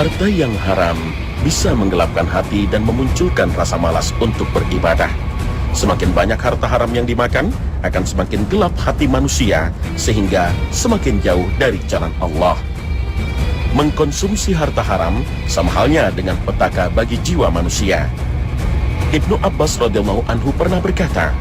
Harta yang haram bisa menggelapkan hati dan memunculkan rasa malas untuk beribadah. Semakin banyak harta haram yang dimakan, akan semakin gelap hati manusia, sehingga semakin jauh dari jalan Allah. Mengkonsumsi harta haram sama halnya dengan petaka bagi jiwa manusia. Ibnu Abbas radhiyallahu anhu pernah berkata,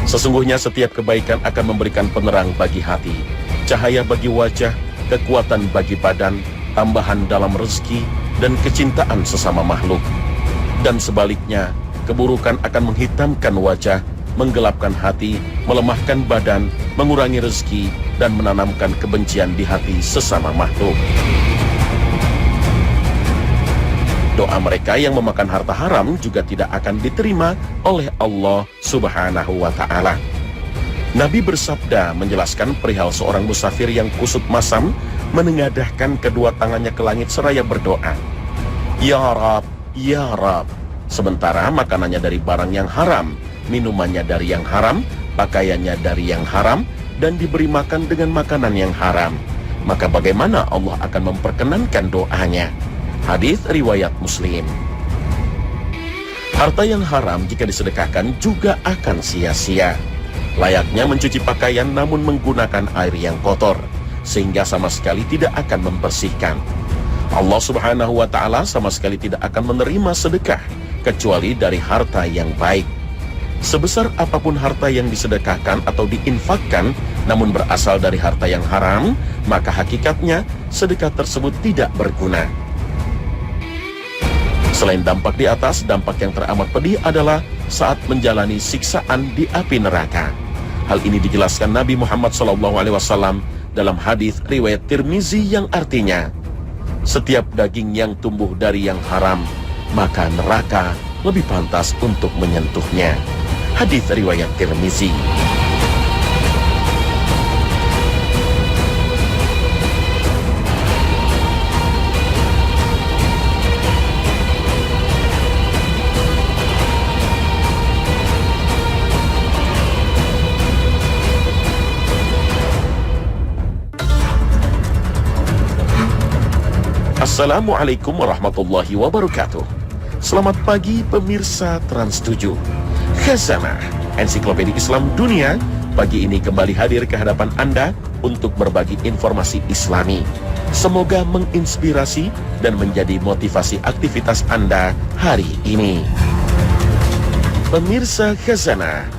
sesungguhnya setiap kebaikan akan memberikan penerang bagi hati, cahaya bagi wajah, kekuatan bagi badan, tambahan dalam rezeki, dan kecintaan sesama makhluk. Dan sebaliknya, keburukan akan menghitamkan wajah, menggelapkan hati, melemahkan badan, mengurangi rezeki, dan menanamkan kebencian di hati sesama makhluk. Doa mereka yang memakan harta haram juga tidak akan diterima oleh Allah Subhanahu wa Ta'ala. Nabi bersabda menjelaskan perihal seorang musafir yang kusut masam menengadahkan kedua tangannya ke langit seraya berdoa, Ya Rab, Ya Rab. Sementara makanannya dari barang yang haram, minumannya dari yang haram, pakaiannya dari yang haram, dan diberi makan dengan makanan yang haram. Maka bagaimana Allah akan memperkenankan doanya? Hadis riwayat Muslim. Harta yang haram jika disedekahkan juga akan sia-sia. Layaknya mencuci pakaian namun menggunakan air yang kotor, sehingga sama sekali tidak akan membersihkan. Allah Subhanahu wa Ta'ala sama sekali tidak akan menerima sedekah kecuali dari harta yang baik. Sebesar apapun harta yang disedekahkan atau diinfakkan namun berasal dari harta yang haram, maka hakikatnya sedekah tersebut tidak berguna. Selain dampak di atas, dampak yang teramat pedih adalah saat menjalani siksaan di api neraka. Hal ini dijelaskan Nabi Muhammad SAW dalam hadis riwayat Tirmizi yang artinya, setiap daging yang tumbuh dari yang haram, maka neraka lebih pantas untuk menyentuhnya. Hadis riwayat Tirmizi. Assalamualaikum warahmatullahi wabarakatuh. Selamat pagi pemirsa Trans 7. Khazanah, ensiklopedia Islam dunia, pagi ini kembali hadir ke hadapan Anda untuk berbagi informasi Islami. Semoga menginspirasi dan menjadi motivasi aktivitas Anda hari ini. Pemirsa Khazanah,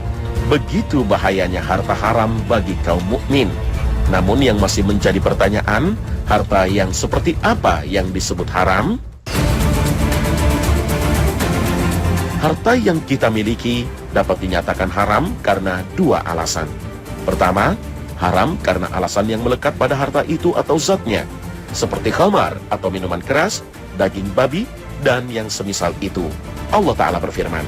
begitu bahayanya harta haram bagi kaum mukmin. Namun yang masih menjadi pertanyaan, harta yang seperti apa yang disebut haram? Harta yang kita miliki dapat dinyatakan haram karena dua alasan. Pertama, haram karena alasan yang melekat pada harta itu atau zatnya, seperti khamar atau minuman keras, daging babi, dan yang semisal itu. Allah Ta'ala berfirman,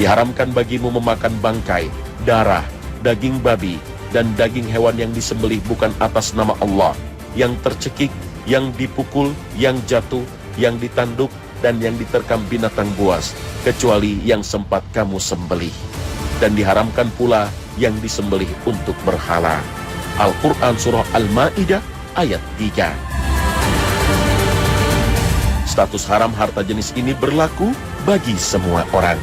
diharamkan bagimu memakan bangkai, darah, daging babi, dan daging hewan yang disembelih bukan atas nama Allah, yang tercekik, yang dipukul, yang jatuh, yang ditanduk, dan yang diterkam binatang buas, kecuali yang sempat kamu sembelih. Dan diharamkan pula yang disembelih untuk berhala. Al-Quran Surah Al-Ma'idah ayat 3. Status haram harta jenis ini berlaku bagi semua orang.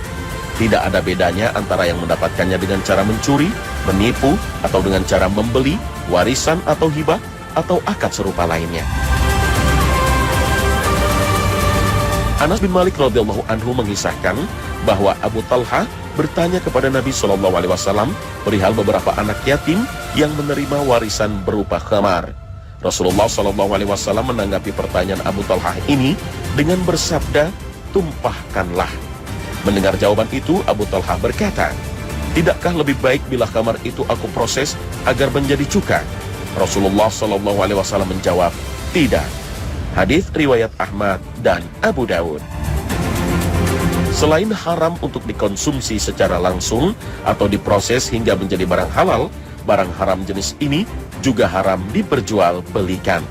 Tidak ada bedanya antara yang mendapatkannya dengan cara mencuri, menipu, atau dengan cara membeli, warisan atau hibah, atau akad serupa lainnya. Anas bin Malik radhiyallahu anhu mengisahkan bahwa Abu Talha bertanya kepada Nabi SAW perihal beberapa anak yatim yang menerima warisan berupa khamar. Rasulullah SAW menanggapi pertanyaan Abu Talha ini dengan bersabda, tumpahkanlah. Mendengar jawaban itu, Abu Talha berkata, tidakkah lebih baik bila khamar itu aku proses agar menjadi cuka? Rasulullah SAW menjawab, tidak. Hadis riwayat Ahmad dan Abu Dawud. Selain haram untuk dikonsumsi secara langsung atau diproses hingga menjadi barang halal, barang haram jenis ini juga haram diperjualbelikan.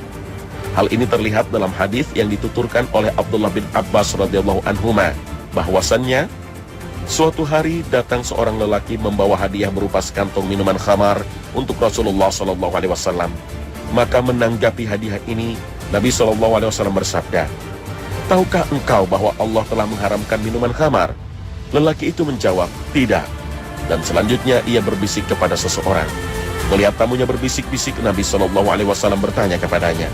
Hal ini terlihat dalam hadis yang dituturkan oleh Abdullah bin Abbas radhiyallahu anhuma, bahwasannya suatu hari datang seorang lelaki membawa hadiah berupa sekantong minuman khamar untuk Rasulullah SAW. Maka menanggapi hadiah ini, Nabi SAW bersabda, "Tahukah engkau bahwa Allah telah mengharamkan minuman khamar?" Lelaki itu menjawab, "Tidak." Dan selanjutnya ia berbisik kepada seseorang. Melihat tamunya berbisik-bisik, Nabi SAW bertanya kepadanya,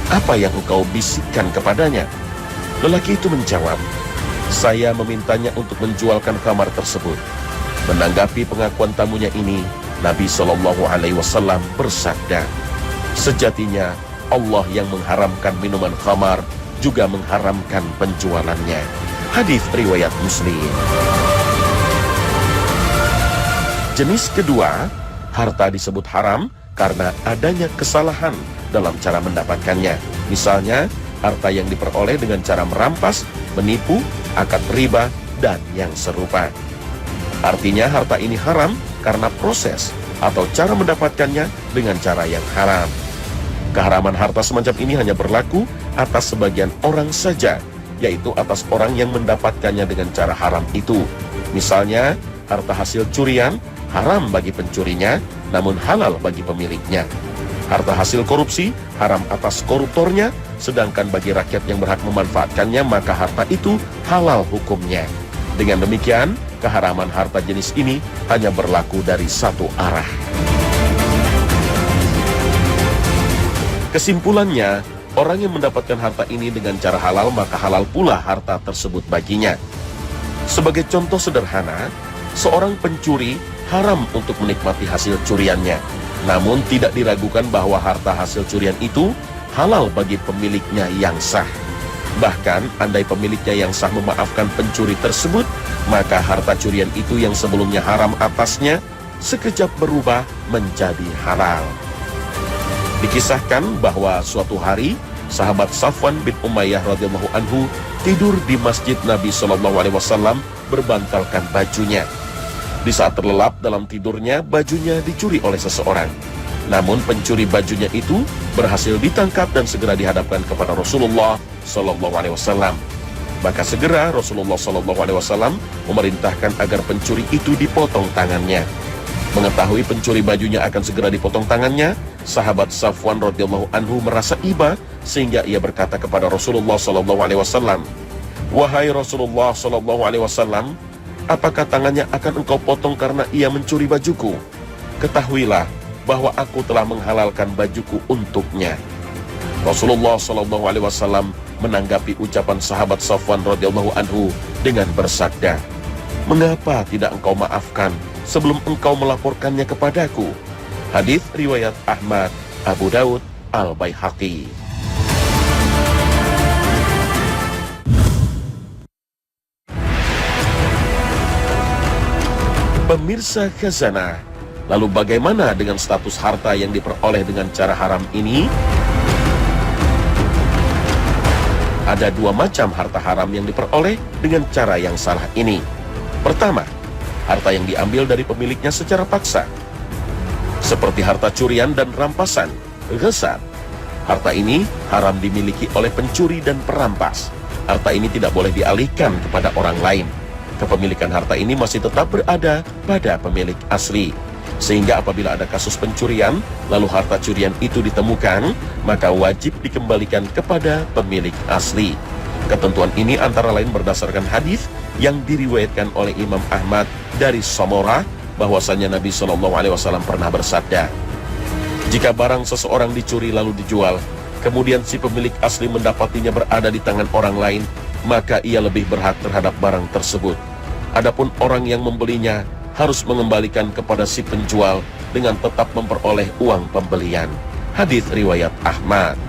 "Apa yang engkau bisikkan kepadanya?" Lelaki itu menjawab, "Saya memintanya untuk menjualkan khamar tersebut." Menanggapi pengakuan tamunya ini, Nabi SAW bersabda, "Sejatinya Allah yang mengharamkan minuman khamar juga mengharamkan penjualannya." Hadis riwayat Muslim. Jenis kedua, harta disebut haram karena adanya kesalahan dalam cara mendapatkannya. Misalnya, harta yang diperoleh dengan cara merampas, menipu, akad riba, dan yang serupa. Artinya harta ini haram karena proses atau cara mendapatkannya dengan cara yang haram. Keharaman harta semacam ini hanya berlaku atas sebagian orang saja, yaitu atas orang yang mendapatkannya dengan cara haram itu. Misalnya, harta hasil curian haram bagi pencurinya, namun halal bagi pemiliknya. Harta hasil korupsi haram atas koruptornya, sedangkan bagi rakyat yang berhak memanfaatkannya, maka harta itu halal hukumnya. Dengan demikian, keharaman harta jenis ini hanya berlaku dari satu arah. Kesimpulannya, orang yang mendapatkan harta ini dengan cara halal, maka halal pula harta tersebut baginya. Sebagai contoh sederhana, seorang pencuri haram untuk menikmati hasil curiannya. Namun tidak diragukan bahwa harta hasil curian itu halal bagi pemiliknya yang sah. Bahkan, andai pemiliknya yang sah memaafkan pencuri tersebut, maka harta curian itu yang sebelumnya haram atasnya, sekejap berubah menjadi halal. Dikisahkan bahwa suatu hari, sahabat Safwan bin Umayyah radhiyallahu anhu tidur di masjid Nabi SAW berbantalkan bajunya. Di saat terlelap dalam tidurnya, bajunya dicuri oleh seseorang. Namun pencuri bajunya itu berhasil ditangkap dan segera dihadapkan kepada Rasulullah SAW. Maka segera Rasulullah SAW memerintahkan agar pencuri itu dipotong tangannya. Mengetahui pencuri bajunya akan segera dipotong tangannya, sahabat Safwan radhiyallahu anhu merasa iba sehingga ia berkata kepada Rasulullah SAW, "Wahai Rasulullah SAW, apakah tangannya akan engkau potong karena ia mencuri bajuku? Ketahuilah bahwa aku telah menghalalkan bajuku untuknya." Rasulullah SAW menanggapi ucapan sahabat Safwan radhiyallahu anhu dengan bersabda, "Mengapa tidak engkau maafkan sebelum engkau melaporkannya kepadaku?" Hadis riwayat Ahmad, Abu Daud, Al-Baihaqi. Pemirsa Khazanah, lalu bagaimana dengan status harta yang diperoleh dengan cara haram ini? Ada dua macam harta haram yang diperoleh dengan cara yang salah ini. Pertama, harta yang diambil dari pemiliknya secara paksa, seperti harta curian dan rampasan, ghasab. Harta ini haram dimiliki oleh pencuri dan perampas. Harta ini tidak boleh dialihkan kepada orang lain. Kepemilikan harta ini masih tetap berada pada pemilik asli. Sehingga apabila ada kasus pencurian, lalu harta curian itu ditemukan, maka wajib dikembalikan kepada pemilik asli. Ketentuan ini antara lain berdasarkan hadis yang diriwayatkan oleh Imam Ahmad dari Samurah, bahwasanya Nabi SAW pernah bersabda, "Jika barang seseorang dicuri lalu dijual, kemudian si pemilik asli mendapatinya berada di tangan orang lain, maka ia lebih berhak terhadap barang tersebut. Adapun orang yang membelinya harus mengembalikan kepada si penjual dengan tetap memperoleh uang pembelian." Hadis riwayat Ahmad.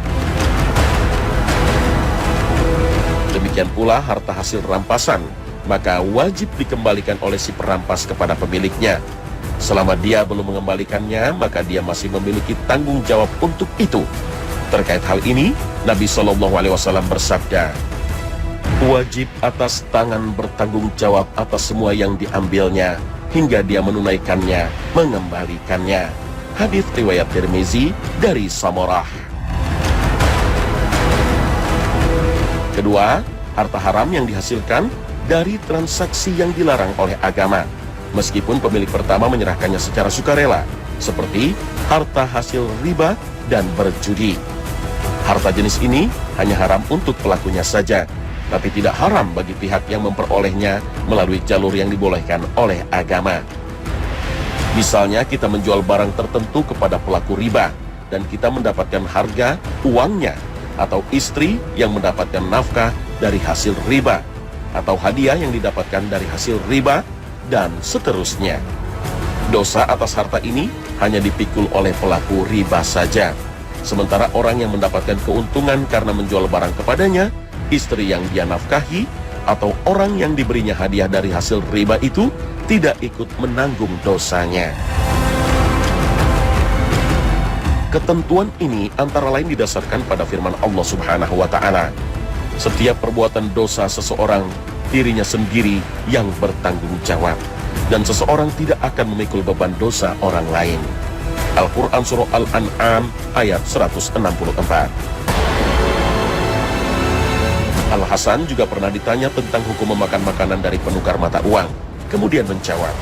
Demikian pula harta hasil rampasan, maka wajib dikembalikan oleh si perampas kepada pemiliknya. Selama dia belum mengembalikannya, maka dia masih memiliki tanggung jawab untuk itu. Terkait hal ini, Nabi SAW bersabda, "Wajib atas tangan bertanggung jawab atas semua yang diambilnya, hingga dia menunaikannya, mengembalikannya." Hadis riwayat Tirmizi dari Samurah. Kedua, harta haram yang dihasilkan dari transaksi yang dilarang oleh agama, meskipun pemilik pertama menyerahkannya secara sukarela, seperti harta hasil riba dan berjudi. Harta jenis ini hanya haram untuk pelakunya saja, tapi tidak haram bagi pihak yang memperolehnya melalui jalur yang dibolehkan oleh agama. Misalnya kita menjual barang tertentu kepada pelaku riba, dan kita mendapatkan harga uangnya, atau istri yang mendapatkan nafkah dari hasil riba, atau hadiah yang didapatkan dari hasil riba, dan seterusnya. Dosa atas harta ini hanya dipikul oleh pelaku riba saja. Sementara orang yang mendapatkan keuntungan karena menjual barang kepadanya, istri yang dia nafkahi, atau orang yang diberinya hadiah dari hasil riba itu tidak ikut menanggung dosanya. Ketentuan ini antara lain didasarkan pada firman Allah Subhanahu wa Ta'ala. Setiap perbuatan dosa seseorang, dirinya sendiri yang bertanggung jawab, dan seseorang tidak akan memikul beban dosa orang lain. Al-Quran Surah Al-An'am ayat 164. Al-Hasan juga pernah ditanya tentang hukum memakan makanan dari penukar mata uang. Kemudian menjawab,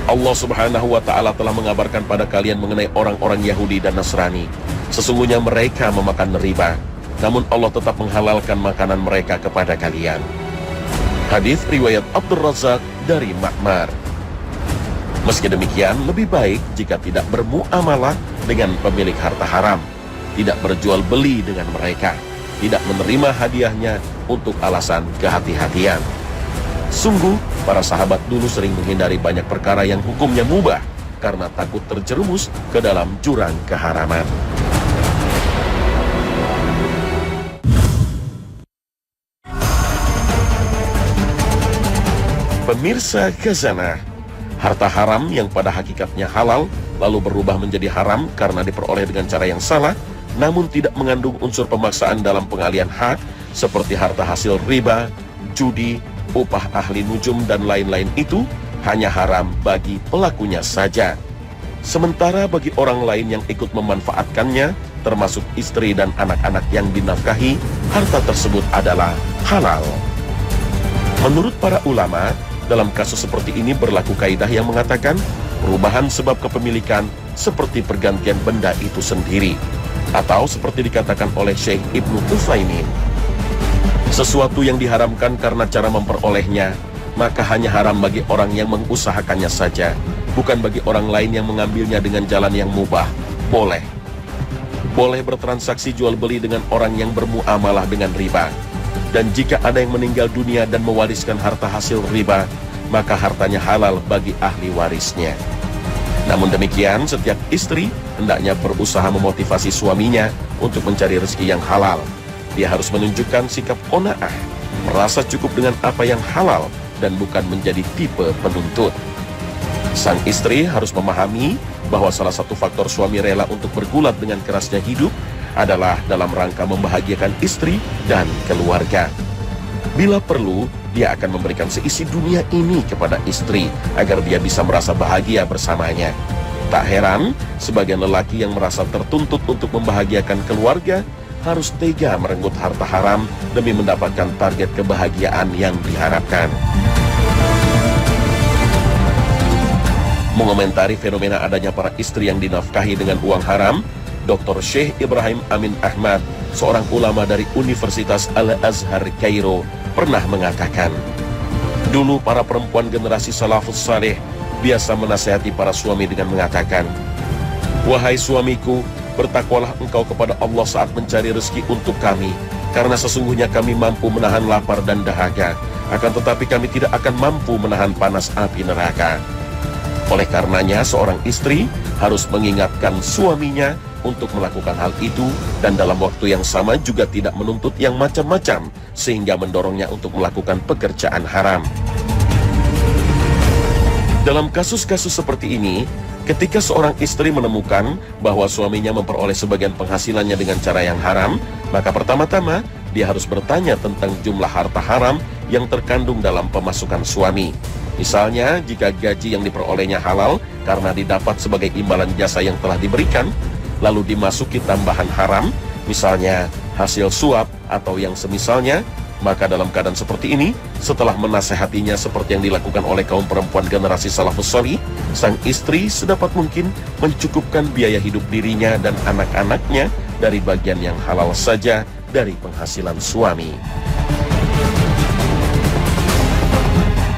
Allah Subhanahu wa Ta'ala telah mengabarkan pada kalian mengenai orang-orang Yahudi dan Nasrani. Sesungguhnya mereka memakan riba, namun Allah tetap menghalalkan makanan mereka kepada kalian. Hadis riwayat Abdul Razak dari Ma'mar. Meski demikian, lebih baik jika tidak bermuamalah dengan pemilik harta haram, tidak berjual beli dengan mereka, tidak menerima hadiahnya untuk alasan kehati-hatian. Sungguh, para sahabat dulu sering menghindari banyak perkara yang hukumnya mubah karena takut terjerumus ke dalam jurang keharaman. Pemirsa Khazanah, harta haram yang pada hakikatnya halal lalu berubah menjadi haram karena diperoleh dengan cara yang salah, namun tidak mengandung unsur pemaksaan dalam pengalian hak seperti harta hasil riba, judi, upah ahli nujum dan lain-lain itu hanya haram bagi pelakunya saja. Sementara bagi orang lain yang ikut memanfaatkannya, termasuk istri dan anak-anak yang dinafkahi, harta tersebut adalah halal. Menurut para ulama, dalam kasus seperti ini berlaku kaidah yang mengatakan perubahan sebab kepemilikan seperti pergantian benda itu sendiri, atau seperti dikatakan oleh Syekh Ibnu Utsaimin, sesuatu yang diharamkan karena cara memperolehnya, maka hanya haram bagi orang yang mengusahakannya saja, bukan bagi orang lain yang mengambilnya dengan jalan yang mubah. Boleh bertransaksi jual beli dengan orang yang bermuamalah dengan riba. Dan jika ada yang meninggal dunia dan mewariskan harta hasil riba, maka hartanya halal bagi ahli warisnya. Namun demikian, setiap istri hendaknya berusaha memotivasi suaminya untuk mencari rezeki yang halal. Dia harus menunjukkan sikap qanaah, merasa cukup dengan apa yang halal, dan bukan menjadi tipe penuntut. Sang istri harus memahami bahwa salah satu faktor suami rela untuk bergulat dengan kerasnya hidup adalah dalam rangka membahagiakan istri dan keluarga. Bila perlu, dia akan memberikan seisi dunia ini kepada istri agar dia bisa merasa bahagia bersamanya. Tak heran, sebagian lelaki yang merasa tertuntut untuk membahagiakan keluarga harus tega merenggut harta haram demi mendapatkan target kebahagiaan yang diharapkan. Mengomentari fenomena adanya para istri yang dinafkahi dengan uang haram, Dr. Syekh Ibrahim Amin Ahmad, seorang ulama dari Universitas Al-Azhar Kairo, pernah mengatakan, dulu para perempuan generasi salafus saleh biasa menasihati para suami dengan mengatakan, "Wahai suamiku, bertakwalah engkau kepada Allah saat mencari rezeki untuk kami, karena sesungguhnya kami mampu menahan lapar dan dahaga, akan tetapi kami tidak akan mampu menahan panas api neraka." Oleh karenanya, seorang istri harus mengingatkan suaminya untuk melakukan hal itu, dan dalam waktu yang sama juga tidak menuntut yang macam-macam sehingga mendorongnya untuk melakukan pekerjaan haram. Dalam kasus-kasus seperti ini, ketika seorang istri menemukan bahwa suaminya memperoleh sebagian penghasilannya dengan cara yang haram, maka pertama-tama dia harus bertanya tentang jumlah harta haram yang terkandung dalam pemasukan suami. Misalnya, jika gaji yang diperolehnya halal karena didapat sebagai imbalan jasa yang telah diberikan, lalu dimasuki tambahan haram, misalnya hasil suap atau yang semisalnya, maka dalam keadaan seperti ini, setelah menasehatinya seperti yang dilakukan oleh kaum perempuan generasi salafus salih, sang istri sedapat mungkin mencukupkan biaya hidup dirinya dan anak-anaknya dari bagian yang halal saja dari penghasilan suami.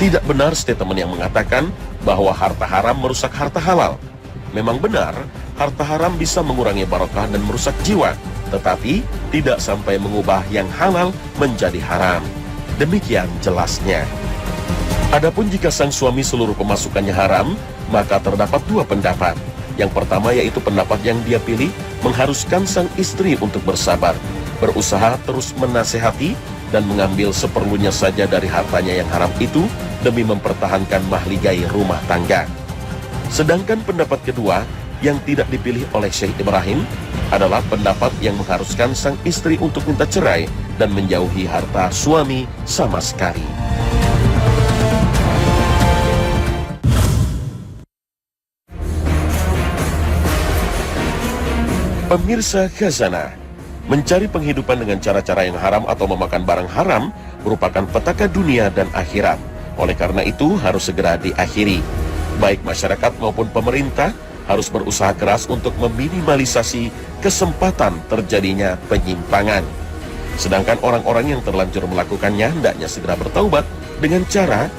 Tidak benar statement yang mengatakan bahwa harta haram merusak harta halal. Memang benar, harta haram bisa mengurangi barokah dan merusak jiwa, tetapi tidak sampai mengubah yang halal menjadi haram. Demikian jelasnya. Adapun jika sang suami seluruh pemasukannya haram, maka terdapat dua pendapat. Yang pertama yaitu pendapat yang dia pilih mengharuskan sang istri untuk bersabar, berusaha terus menasehati dan mengambil seperlunya saja dari hartanya yang haram itu demi mempertahankan mahligai rumah tangga. Sedangkan pendapat kedua yang tidak dipilih oleh Syekh Ibrahim adalah pendapat yang mengharuskan sang istri untuk minta cerai dan menjauhi harta suami sama sekali. Pemirsa Khazanah, mencari penghidupan dengan cara-cara yang haram atau memakan barang haram merupakan petaka dunia dan akhirat. Oleh karena itu harus segera diakhiri. Baik masyarakat maupun pemerintah harus berusaha keras untuk meminimalisasi kesempatan terjadinya penyimpangan. Sedangkan orang-orang yang terlanjur melakukannya hendaknya segera bertaubat dengan cara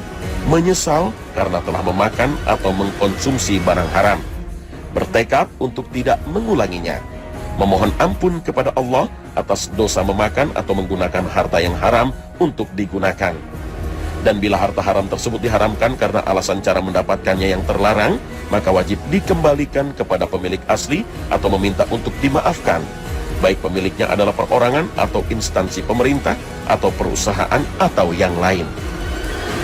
menyesal karena telah memakan atau mengkonsumsi barang haram, bertekad untuk tidak mengulanginya, memohon ampun kepada Allah atas dosa memakan atau menggunakan harta yang haram untuk digunakan. Dan bila harta haram tersebut diharamkan karena alasan cara mendapatkannya yang terlarang, maka wajib dikembalikan kepada pemilik asli atau meminta untuk dimaafkan, baik pemiliknya adalah perorangan atau instansi pemerintah atau perusahaan atau yang lain.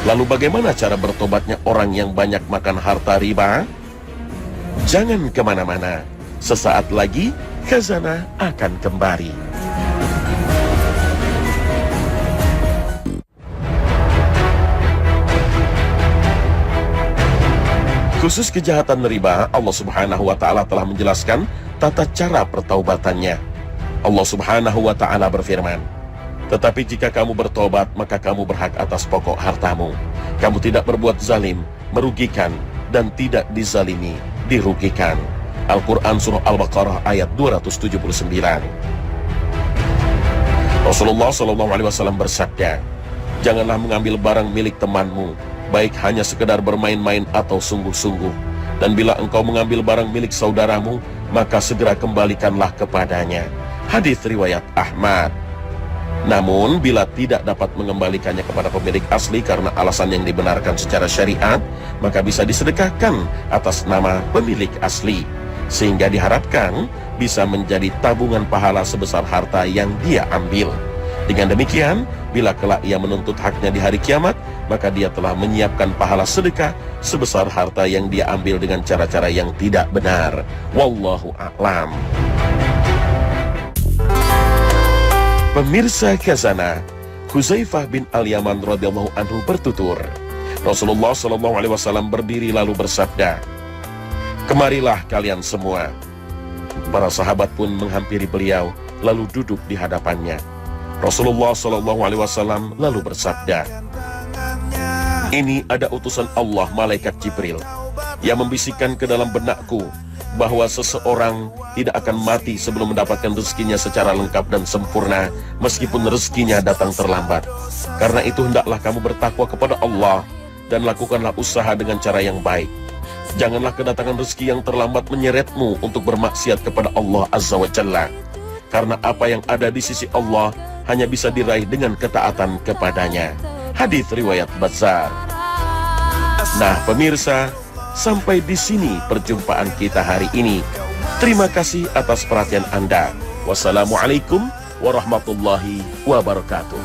Lalu bagaimana cara bertobatnya orang yang banyak makan harta riba? Jangan kemana-mana, sesaat lagi Khazanah akan kembali. Khusus kejahatan riba, Allah Subhanahu wa Ta'ala telah menjelaskan tata cara pertaubatannya. Allah Subhanahu wa Ta'ala berfirman, "Tetapi jika kamu bertobat, maka kamu berhak atas pokok hartamu. Kamu tidak berbuat zalim, merugikan, dan tidak dizalimi, dirugikan." Al-Quran Surah Al-Baqarah ayat 279. Rasulullah SAW bersabda, "Janganlah mengambil barang milik temanmu, baik hanya sekedar bermain-main atau sungguh-sungguh. Dan bila engkau mengambil barang milik saudaramu, maka segera kembalikanlah kepadanya." Hadis riwayat Ahmad. Namun bila tidak dapat mengembalikannya kepada pemilik asli karena alasan yang dibenarkan secara syariat, maka bisa disedekahkan atas nama pemilik asli, sehingga diharapkan bisa menjadi tabungan pahala sebesar harta yang dia ambil. Dengan demikian, bila kelak ia menuntut haknya di hari kiamat, maka dia telah menyiapkan pahala sedekah sebesar harta yang dia ambil dengan cara-cara yang tidak benar. Wallahu a'lam. Pemirsa Khazanah, Hudzaifah bin Al-Yaman radhiyallahu anhu bertutur, Rasulullah SAW berdiri lalu bersabda, "Kemarilah kalian semua." Para sahabat pun menghampiri beliau lalu duduk di hadapannya. Rasulullah SAW lalu bersabda, "Ini ada utusan Allah, malaikat Jibril, yang membisikkan ke dalam benakku bahwa seseorang tidak akan mati sebelum mendapatkan rezekinya secara lengkap dan sempurna, meskipun rezekinya datang terlambat. Karena itu hendaklah kamu bertakwa kepada Allah dan lakukanlah usaha dengan cara yang baik. Janganlah kedatangan rezeki yang terlambat menyeretmu untuk bermaksiat kepada Allah Azza wa Jalla, karena apa yang ada di sisi Allah hanya bisa diraih dengan ketaatan kepadanya." Hadis riwayat Bazzar. Nah pemirsa, sampai di sini perjumpaan kita hari ini. Terima kasih atas perhatian Anda. Wassalamualaikum warahmatullahi wabarakatuh.